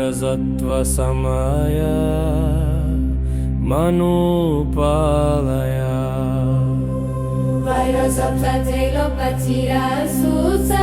वैरसत्त्वसमय मनुपालय वैरसप्तत्रैलोक्यचिरसूचा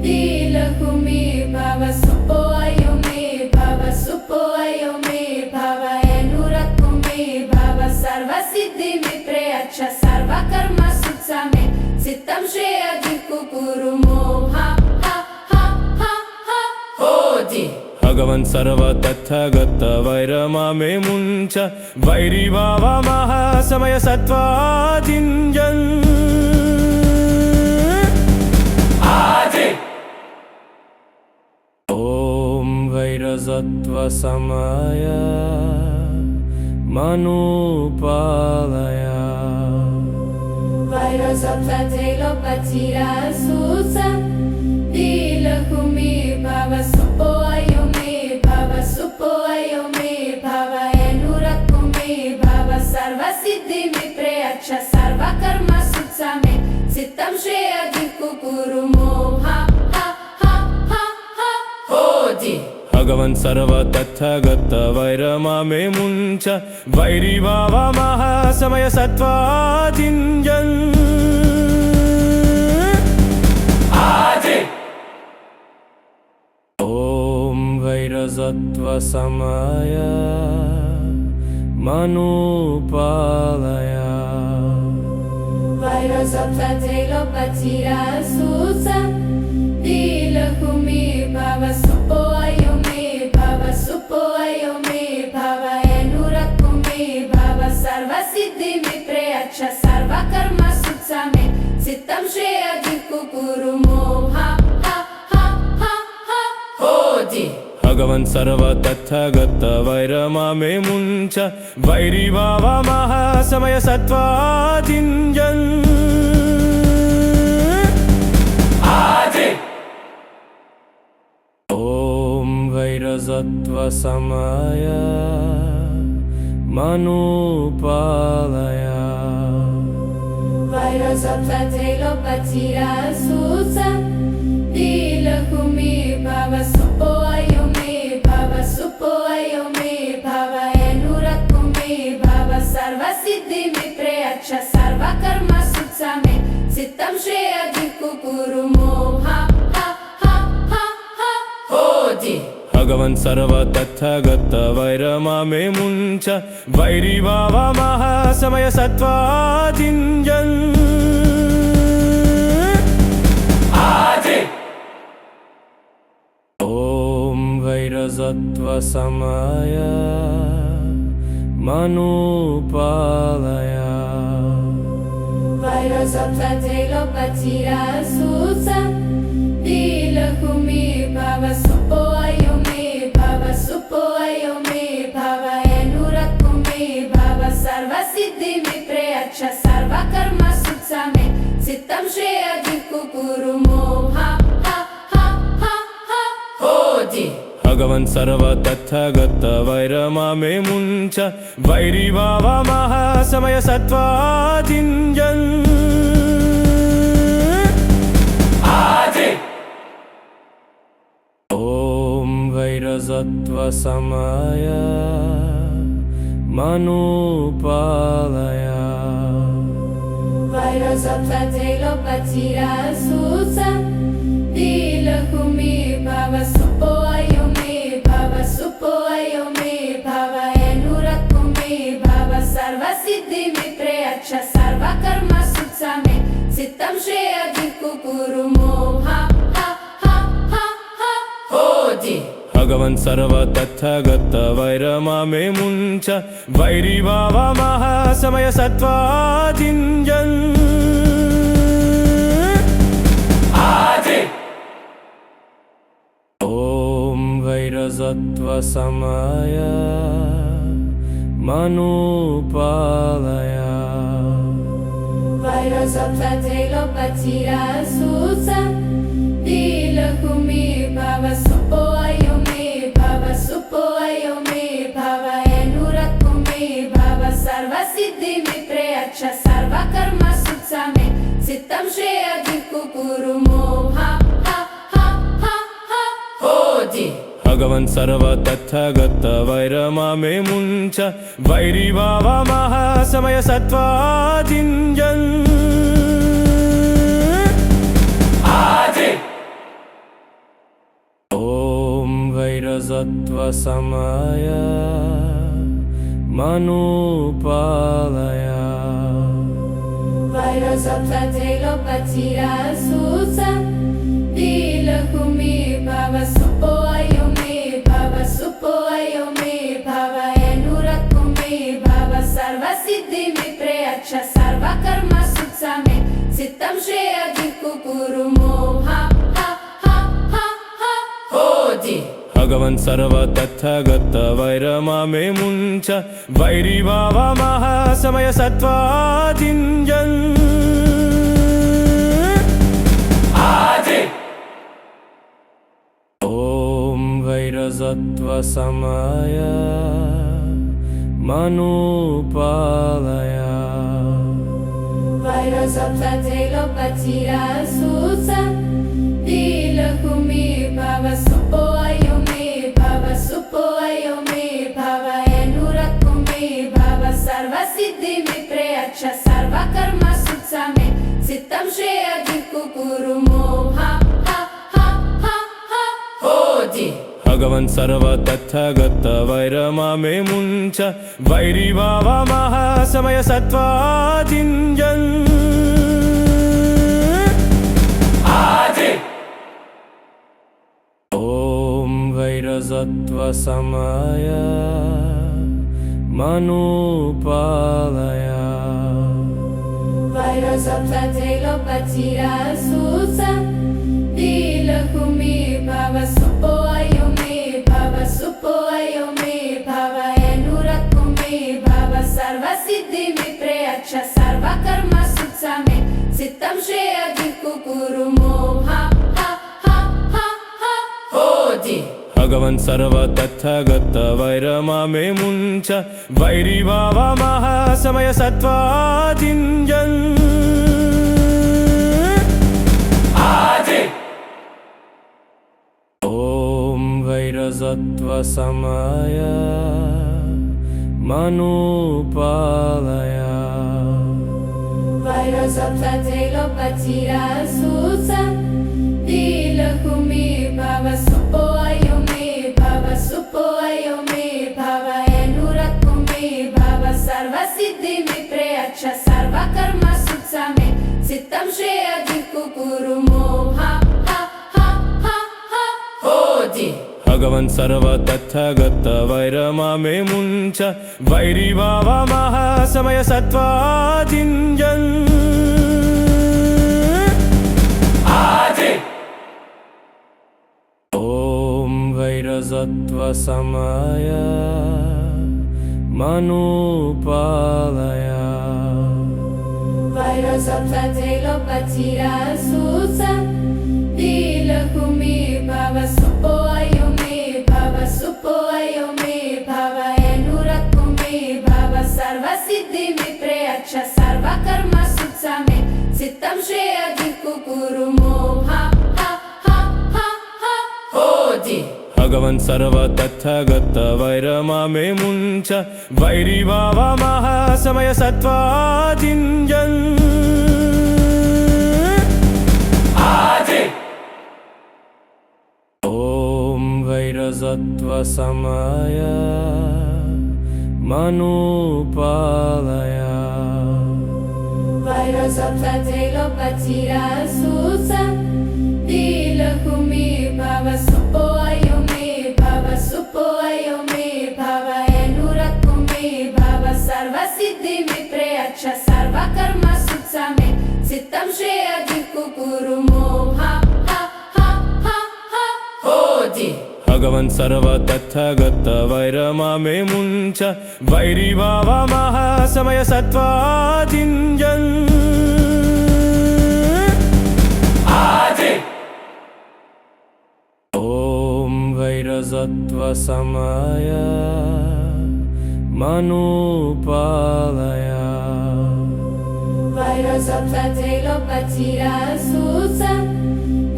दीर्घभूमि भव सुपोऽयो मे भव सुपोऽयो मे भव अनुरक्तुमे भव सर्वसिद्धिविप्रयच्छ सर्वकर्मसु मे चित्तं श्रेयधिकुरु मोहा होदि भगवन् सर्व तथागत वैरमामे मुञ्च वैरिभावा महासमय सत्त्वाजिञ्जन् आदि ॐ वैरसत्त्वसमय मनुपालय वैरसप्तत्रैलोक्यचिरसूचा दीर्घभूमि भव सुपोऽयो मे भव सुपोऽयो मे भव अनुरक्तुमे भव सर्वसिद्धिविप्रयच्छ सर्वकर्मसु मे चित्तं श्रेयधिकुरु मोहा होदि भगवन् सर्व तथागत वैरमामे मुञ्च वैरिभावा महासमय सत्त्वाजिञ्जन् आदि ॐ वैरसत्त्वसमय मनुपालय वैरसप्तत्रैलोक्यचिरसूचा दीर्घभूमि भव सुपोऽयो मे भव सुपोऽयो मे भव अनुरक्तुमे भव सर्वसिद्धिविप्रयच्छ सर्वकर्मसु मे चित्तं श्रेयधिकुरु मोहा होदि भगवन् सर्व तथागत वैरमामे मुञ्च वैरिभावा महासमय सत्त्वाजिञ्जन् आदि ॐ वैरसत्त्वसमय मनुपालय वैरसप्तत्रैलोक्यचिरसूचा दीर्घभूमि भव सुपोऽयो मे भव सुपोऽयो मे भव अनुरक्तुमे भव सर्वसिद्धिविप्रयच्छ सर्वकर्मसु मे चित्तं श्रेयधिकुरु मोहा होदि भगवन् सर्व तथागत वैरमामे मुञ्च वैरिभावा महासमय सत्त्वाजिञ्जन् आदि ॐ वैरसत्त्वसमय मनुपालय वैरसप्तत्रैलोक्यचिरसूचा दीर्घभूमि भव सुपोऽयो मे भव सुपोऽयो मे भव अनुरक्तुमे भव सर्वसिद्धिविप्रयच्छ सर्वकर्मसु मे चित्तं श्रेयधिकुरु मोहा होदि भगवन् सर्व तथागत वैरमामे मुञ्च वैरिभावा महासमय सत्त्वाजिञ्जन् आदि ॐ वैरसत्त्वसमय मनुपालय वैरसप्तत्रैलोक्यचिरसूचा दीर्घभूमि भव सुपोऽयो मे भव सुपोऽयो मे भव अनुरक्तुमे भव सर्वसिद्धिविप्रयच्छ सर्वकर्मसु मे चित्तं श्रेयधिकुरु मोहा होदि भगवन् सर्व तथागत वैरमामे मुञ्च वैरिभावा महासमय सत्त्वाजिञ्जन् आदि ॐ वैरसत्त्वसमय मनुपालय वैरसप्तत्रैलोक्यचिरसूचा दीर्घभूमि भव सुपोऽयो मे भव सुपोऽयो मे भव अनुरक्तुमे भव सर्वसिद्धिविप्रयच्छ सर्वकर्मसु मे चित्तं श्रेयधिकुरु मोहा भगवन् सर्व तत्थगत वैरमामे मुञ्च वैरिभावमः समय सत्त्वाजिञ्जन् ॐ वैरसत्त्वसमय मनुपालय Vairosoptatelopatirasusam Dilakumi Bhava Supo Ayome Bhava Supo Ayome Bhava Enurakumi Bhava Sarva Siddhi Vipreyaksha Sarva Karma Sutsame Sittam Shreya Dikku Kurumo Ha Ha Ha Ha Ha Hodi भगवन् सर्व तत्थगत वैरमामे मुञ्च वैरिभावमः समय सत्त्वाजिञ्जन् ॐ वैरसत्त्वसमय मनुपालय Vairosoptatelopatirasusam Dilakumi Bhava Supo Ayome Bhava Supo Ayome Bhava Enurakumi Bhava Sarva Siddhi Vipreyaksha Sarva Karma Sutsame Sittam Shreya Dikku Kurumo Ha Ha Ha Ha Ha Hodi भगवन् सर्व तत्थगत वैरमामे मुञ्च वैरिभावमः समय सत्त्वाजिञ्जन् ॐ वैरसत्त्वसमय मनुपालय Vairosoptatelopatirasusam Dilakumi Bhava Supo Ayome Bhava Supo Ayome Bhava Enurakumi Bhava Sarva Siddhi Vipreyaksha Sarva Karma Sutsame Sittam Shreya Dikku Kurumo Ha Ha Ha Ha Ha Hodi भगवन् सर्व तत्थगत वैरमामे मुञ्च वैरिभावमः समय सत्त्वाजिञ्जन् ॐ वैरसत्त्वसमय मनुपालय Vairosoptatelopatirasusam Dilakumi Bhava Supo Ayome Bhava Supo Ayome Bhava Enurakumi Bhava Sarva Siddhi Vipreyaksha Sarva Karma Sutsame Sittam Shreya Dikku Kurumo Ha Ha Ha Ha Ha Hodi भगवन् सर्व तत्थगत वैरमामे मुञ्च वैरिभावमः समय सत्त्वाजिञ्जन् ॐ वैरसत्त्वसमय मनुपालय Vairosoptatelopatirasusam Dilakumi Bhava Supo Ayome Bhava Supo Ayome Bhava Enurakumi Bhava Sarva Siddhi Vipreyaksha Sarva Karma Sutsame Sittam Shreya Dikku Kurumo Ha Ha Ha Ha Ha Hodi भगवन् सर्व तत्थगत वैरमामे मुञ्च वैरिभावमः समय सत्त्वाजिञ्जन् ॐ वैरसत्त्वसमय मनुपालय Vairosoptatelopatirasusam Dilakumi Bhava Supo Ayome Bhava Supo Ayome Bhava Enurakumi Bhava Sarva Siddhi Vipreyaksha Sarva Karma Sutsame Sittam Shreya Dikku Kurumo Ha Ha Ha Ha Ha Hodi भगवन् सर्व तत्थगत वैरमामे मुञ्च वैरिभावमः समय सत्त्वाजिञ्जन् ॐ वैरसत्त्वसमय मनुपालय Vairosoptatelopatirasusam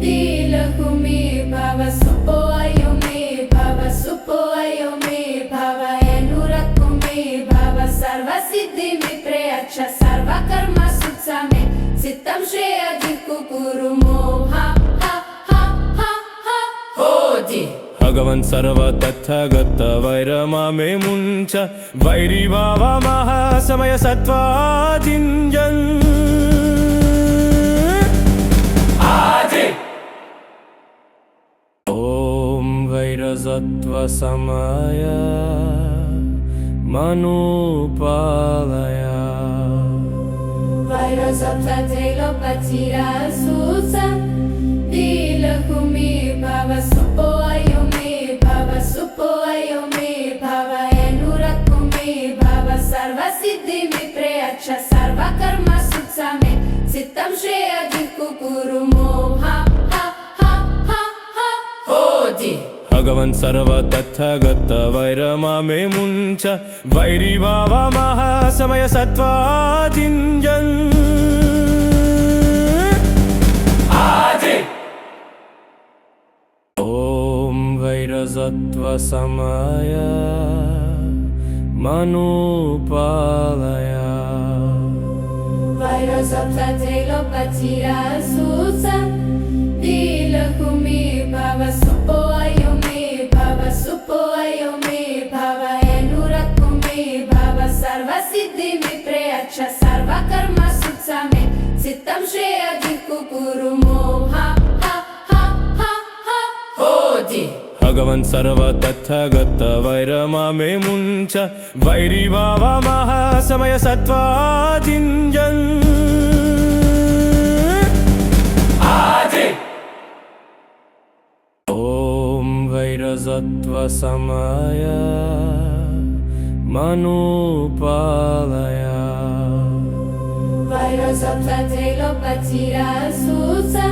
Dilakumi Bhava Supo Ayome Bhava श्रेय जिह्कुरु मोहा हा हा हा हा होदि भगवन् सर्व Tathagata वैरमामे मुञ्च vary भावा महासमय सत्त्वाजिञ्जन् ॐ वैरसत्त्वसमय मनुपालय वैरसप्तत्रैलोक्यचिरसूचा दीलहुमि भव सुपोऽयो मे भव सुपोऽयो मे भव एनुरकुमि भव सर्वसिद्धिमि प्रयच्छ सर्वकर्मसु मे चित्तं श्रेय जिह्कुरु मोहा हा हा हा हा होदि भगवन् सर्व तथागत वैरमामे मुञ्च वैरी भावा महासमय सत्त्वाजिञ्जन् ॐ वैरसत्त्वसमय मनुपालय वैरसप्तत्रैलोक्यचिरसूचा दीलहुमि भव सुपोऽयो मे भव सुपोऽयो मे भव एनुरकुमि भव सर्वसिद्धिमि प्रयच्छ सर्वकर्मसु मे चित्तं श्रेय जिह्कुरु मोहा हा हा हा हा होदि भगवन् सर्व तथागत वैरमामे मुञ्च वैरी भावा महासमय सत्त्वाजिञ्जन् ॐ वैरसत्त्वसमय मनुपालय वैरसप्तत्रैलोक्यचिरसूचा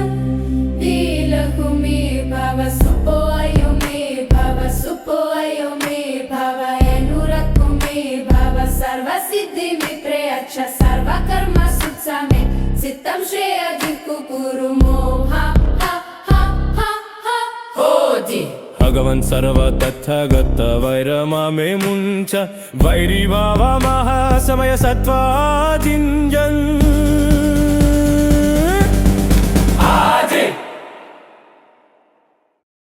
दीलहुमि भव सुपोऽयो मे भव सुपोऽयो मे भव एनुरकुमि भव सर्वसिद्धिमि प्रयच्छ सर्वकर्मसु मे चित्तं श्रेय जिह्कुरु मोहा हा हा हा हा होदि भगवन् सर्व तथागत वैरमामे मुञ्च वैरी भावा महासमय सत्त्वाजिञ्जन्